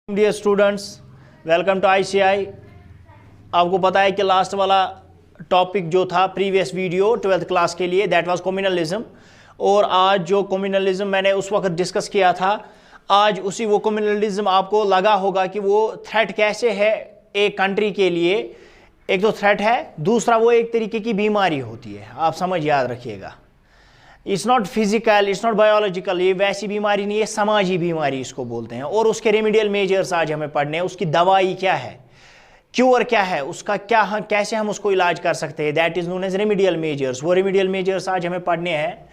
Dear students, welcome to ICI. आपको पता है कि लास्ट वाला टॉपिक जो था प्रीवियस वीडियो 12th क्लास के लिए, दैट वाज कम्युनलिज्म। और आज जो कम्युनलिज्म मैंने उस वक्त डिस्कस किया था, आज उसी वो कम्युनलिज्म आपको लगा होगा कि वो थ्रेट कैसे है एक कंट्री के लिए। एक तो थ्रेट है, दूसरा वो एक तरीके की बीमारी होती है। आप समझ याद रखिएगा, it's not physical, it's not biological. ये वैसी बीमारी नहीं है, समाजी बीमारी इसको बोलते हैं। और उसके रेमेडियल मेजर्स आज हमें पढ़ने हैं। उसकी दवाई क्या है, क्योर क्या है, उसका क्या कैसे हम उसको इलाज कर सकते हैं, that is known as remedial measures. वो रेमेडियल मेजर्स आज हमें पढ़ने हैं,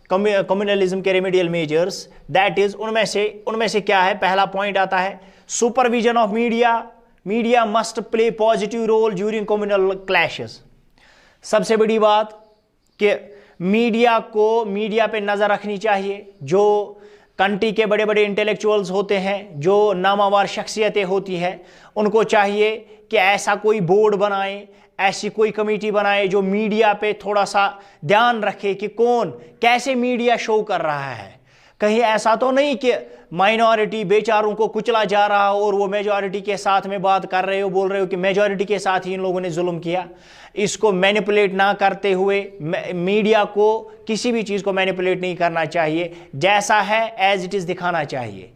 कम्युनलिज्म के रेमेडियल मेजर्स। दैट इज उनमें से क्या है, पहला पॉइंट आता है supervision of media. Media must play positive role during communal clashes. सबसे बड़ी बात कि मीडिया पे नज़र रखनी चाहिए। जो कंट्री के बड़े बड़े इंटेलेक्चुअल्स होते हैं, जो नामावर शख्सियतें होती हैं, उनको चाहिए कि ऐसा कोई बोर्ड बनाए, ऐसी कोई कमेटी बनाए जो मीडिया पे थोड़ा सा ध्यान रखे कि कौन कैसे मीडिया शो कर रहा है। कहीं ऐसा तो नहीं कि माइनॉरिटी बेचारों को कुचला जा रहा हो और वो मेजॉरिटी के साथ में बात कर रहे हो, बोल रहे हो कि मेजॉरिटी के साथ ही इन लोगों ने जुल्म किया। इसको मैनिपुलेट ना करते हुए मीडिया को किसी भी चीज़ को मैनिपुलेट नहीं करना चाहिए, जैसा है एज इट इज़ दिखाना चाहिए।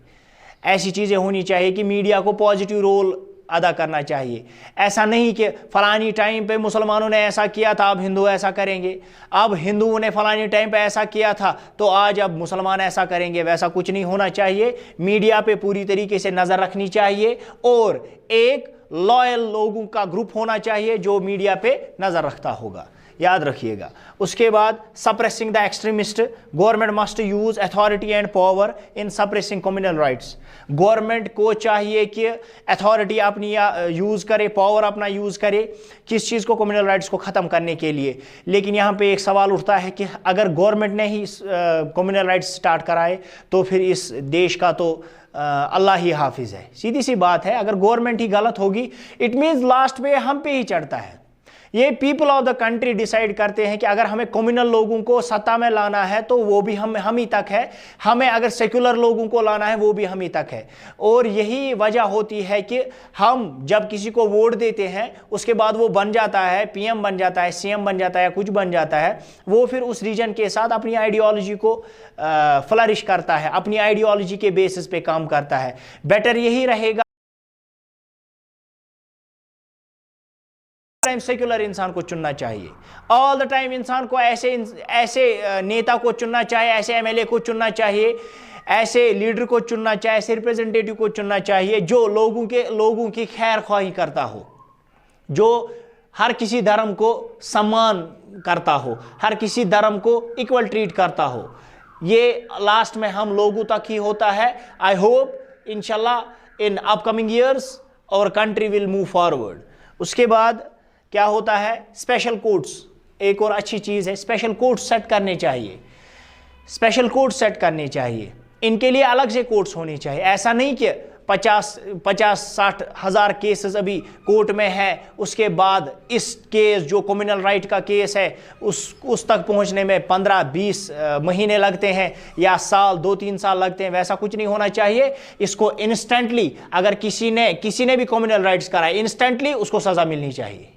ऐसी चीज़ें होनी चाहिए कि मीडिया को पॉजिटिव रोल अदा करना चाहिए। ऐसा नहीं कि फलानी टाइम पे मुसलमानों ने ऐसा किया था, अब हिंदू ऐसा करेंगे। अब हिंदुओं ने फलानी टाइम पे ऐसा किया था तो आज अब मुसलमान ऐसा करेंगे। वैसा कुछ नहीं होना चाहिए। मीडिया पे पूरी तरीके से नज़र रखनी चाहिए और एक लॉयल लोगों का ग्रुप होना चाहिए जो मीडिया पे नज़र रखता होगा। याद रखिएगा। उसके बाद suppressing the extremist. Government must use authority and power in suppressing communal riots. Government को चाहिए कि अथॉरिटी अपनी यूज करे, पावर अपना यूज करे, किस चीज़ को, कम्युनल राइट्स को ख़त्म करने के लिए। लेकिन यहाँ पे एक सवाल उठता है कि अगर गवर्नमेंट ने ही कम्युनल राइट्स स्टार्ट कराए तो फिर इस देश का तो अल्लाह ही हाफिज़ है। सीधी सी बात है, अगर गवर्नमेंट ही गलत होगी इट मीन्स लास्ट पे हम पे ही चढ़ता है। ये people of the country decide करते हैं कि अगर हमें कम्युनल लोगों को सत्ता में लाना है तो वो भी हम ही तक है, हमें अगर सेक्युलर लोगों को लाना है वो भी हम ही तक है। और यही वजह होती है कि हम जब किसी को वोट देते हैं उसके बाद वो बन जाता है, पीएम बन जाता है, सीएम बन जाता है, कुछ बन जाता है, वो फिर उस रीजन के साथ अपनी आइडियोलॉजी को फ्लरिश करता है, अपनी आइडियोलॉजी के बेसिस पे काम करता है। बेटर यही रहेगा टाइम सेक्युलर इंसान को चुनना चाहिए। ऑल द टाइम इंसान को ऐसे नेता को चुनना चाहिए, ऐसे एमएलए को चुनना चाहिए, ऐसे लीडर को चुनना चाहिए, ऐसे रिप्रेजेंटेटिव को चुनना चाहिए जो लोगों की खैर ख्वाही करता हो, जो हर किसी धर्म को सम्मान करता हो, हर किसी धर्म को इक्वल ट्रीट करता हो। ये लास्ट में हम लोगों तक ही होता है। आई होप इंशाल्लाह in upcoming years our country will move forward. उसके बाद क्या होता है, स्पेशल कोर्ट्स। एक और अच्छी चीज़ है, स्पेशल कोर्ट्स सेट करने चाहिए। स्पेशल कोर्ट्स सेट करने चाहिए, इनके लिए अलग से कोर्ट्स होने चाहिए। ऐसा नहीं कि 50-60 हज़ार केसेस अभी कोर्ट में है, उसके बाद इस केस जो कम्युनल राइट का केस है उस तक पहुंचने में 15-20 महीने लगते हैं या साल 2-3 साल लगते हैं। वैसा कुछ नहीं होना चाहिए। इसको इंस्टेंटली, अगर किसी ने भी कम्युनल राइट्स कराए, इंस्टेंटली उसको सज़ा मिलनी चाहिए,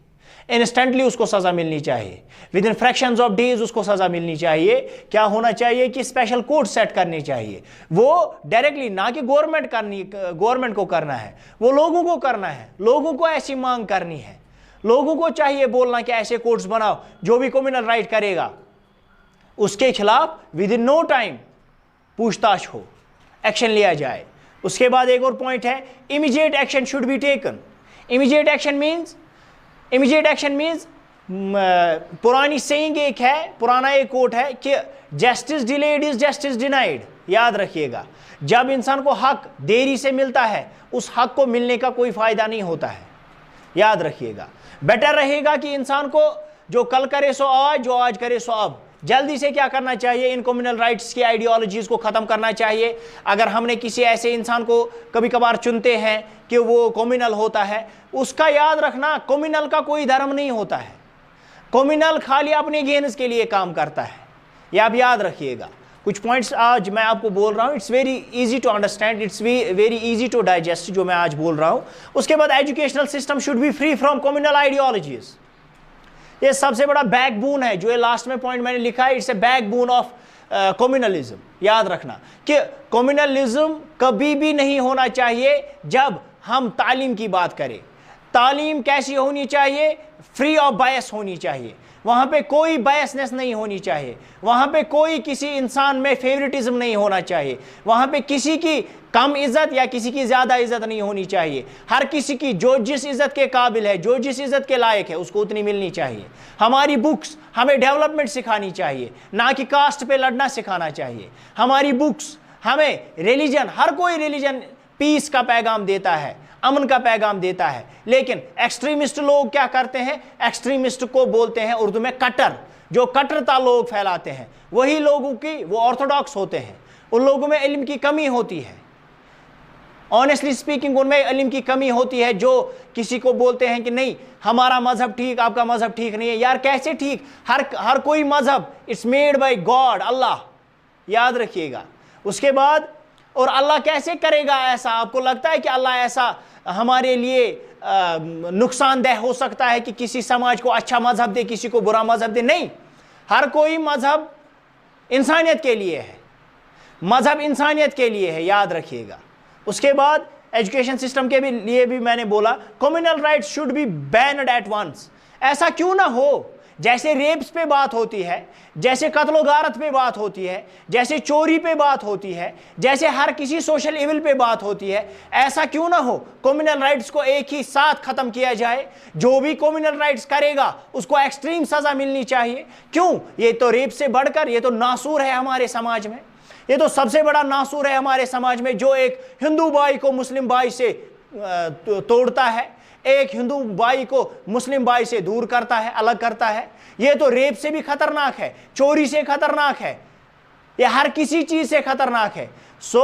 इंस्टेंटली उसको सज़ा मिलने चाहिए, with in fractions of days उसको सज़ा मिलनी चाहिए। क्या होना चाहिए कि स्पेशल कोर्ट सेट करने चाहिए। वो डायरेक्टली ना कि गवर्नमेंट को करना है, वो लोगों को करना है, लोगों को ऐसी मांग करनी है। लोगों को चाहिए बोलना कि ऐसे कोर्ट्स बनाओ, जो भी कम्युनल राइट करेगा उसके खिलाफ विद इन नो टाइम पूछताछ हो, एक्शन लिया जाए। उसके बाद एक और पॉइंट है, immediate action should be taken. Immediate action means पुरानी सेइंग एक है, पुराना एक कोट है कि justice delayed is justice denied. याद रखिएगा, जब इंसान को हक देरी से मिलता है उस हक को मिलने का कोई फायदा नहीं होता है। याद रखिएगा, बेटर रहेगा कि इंसान को जो कल करे सो आज, जो आज करे सो अब। जल्दी से क्या करना चाहिए, इन कम्युनल राइट्स की आइडियोलॉजीज को ख़त्म करना चाहिए। अगर हमने किसी ऐसे इंसान को कभी कभार चुनते हैं कि वो कम्युनल होता है, उसका याद रखना कम्युनल का कोई धर्म नहीं होता है। कम्युनल खाली अपने गेन्स के लिए काम करता है, यह आप याद रखिएगा। कुछ पॉइंट्स आज मैं आपको बोल रहा हूँ, it's very easy to understand, it's very easy to digest जो मैं आज बोल रहा हूँ। उसके बाद educational system should be free from communal ideologies. ये सबसे बड़ा बैकबोन है, जो ये लास्ट में पॉइंट मैंने लिखा है, it's a backbone of communalism. याद रखना कि कम्युनलिज्म कभी भी नहीं होना चाहिए जब हम तालीम की बात करें। तालीम कैसी होनी चाहिए? फ्री ऑफ बायस होनी चाहिए। वहाँ पे कोई बायसनेस नहीं होनी चाहिए, वहाँ पे कोई किसी इंसान में फेवरेटिज्म नहीं होना चाहिए, वहाँ पे किसी की कम इज्जत या किसी की ज़्यादा इज्जत नहीं होनी चाहिए। हर किसी की जो जिस इज्जत के काबिल है, जो जिस इज्जत के लायक है, उसको उतनी मिलनी चाहिए। हमारी बुक्स हमें डेवलपमेंट सिखानी चाहिए, ना कि कास्ट पे लड़ना सिखाना चाहिए। हमारी बुक्स हमें रिलीजन, हर कोई रिलीजन पीस का पैगाम देता है, अमन का पैगाम देता है, लेकिन एक्सट्रीमिस्ट लोग क्या करते हैं? एक्सट्रीमिस्ट को बोलते हैं उर्दू में कट्टर। जो कट्टरता लोग फैलाते हैं वही लोगों की वो ऑर्थोडॉक्स होते हैं। उन लोगों में इल्म की कमी होती है, ऑनेस्टली स्पीकिंग उनमें इल्म की कमी होती है, जो किसी को बोलते हैं कि नहीं हमारा मजहब ठीक, आपका मजहब ठीक नहीं है। यार कैसे ठीक? हर कोई मजहब इट्स मेड बाय गॉड, अल्लाह, याद रखिएगा। उसके बाद और अल्लाह कैसे करेगा ऐसा? आपको लगता है कि अल्लाह ऐसा हमारे लिए नुकसानदेह हो सकता है कि किसी समाज को अच्छा मजहब दे, किसी को बुरा मजहब दे? नहीं, हर कोई मजहब इंसानियत के लिए है, मजहब इंसानियत के लिए है, याद रखिएगा। उसके बाद एजुकेशन सिस्टम के लिए भी मैंने बोला communal riots should be banned at once. ऐसा क्यों ना हो, जैसे रेप्स पे बात होती है, जैसे कत्लो गारत पे बात होती है, जैसे चोरी पे बात होती है, जैसे हर किसी सोशल इविल पे बात होती है, ऐसा क्यों ना हो कम्युनल राइट्स को एक ही साथ खत्म किया जाए। जो भी कम्युनल राइट्स करेगा उसको एक्सट्रीम सजा मिलनी चाहिए। क्यों? ये तो रेप से बढ़कर ये तो नासूर है हमारे समाज में, ये तो सबसे बड़ा नासूर है हमारे समाज में, जो एक हिंदू भाई को मुस्लिम भाई से तोड़ता है, एक हिंदू भाई को मुस्लिम भाई से दूर करता है, अलग करता है। ये तो रेप से भी खतरनाक है, चोरी से खतरनाक है, ये हर किसी चीज से खतरनाक है। सो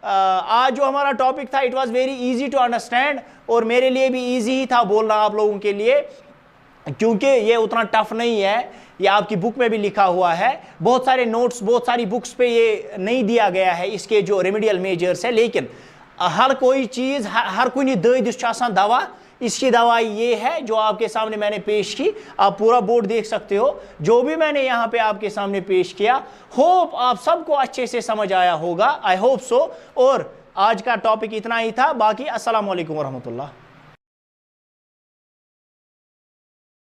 आज जो हमारा टॉपिक था it was very easy to understand, और मेरे लिए भी इजी ही था बोलना आप लोगों के लिए, क्योंकि ये उतना टफ नहीं है। ये आपकी बुक में भी लिखा हुआ है, बहुत सारे नोट्स, बहुत सारी बुक्स पे ये नहीं दिया गया है इसके जो रेमेडियल मेजर्स है, लेकिन हर कोई चीज़, हर कोई दवा, इसकी दवाई ये है जो आपके सामने मैंने पेश की। आप पूरा बोर्ड देख सकते हो, जो भी मैंने यहाँ पे आपके सामने पेश किया। होप आप सबको अच्छे से समझ आया होगा, आई होप सो। और आज का टॉपिक इतना ही था, बाकी अस्सलाम वालेकुम वरहमतुल्लाह।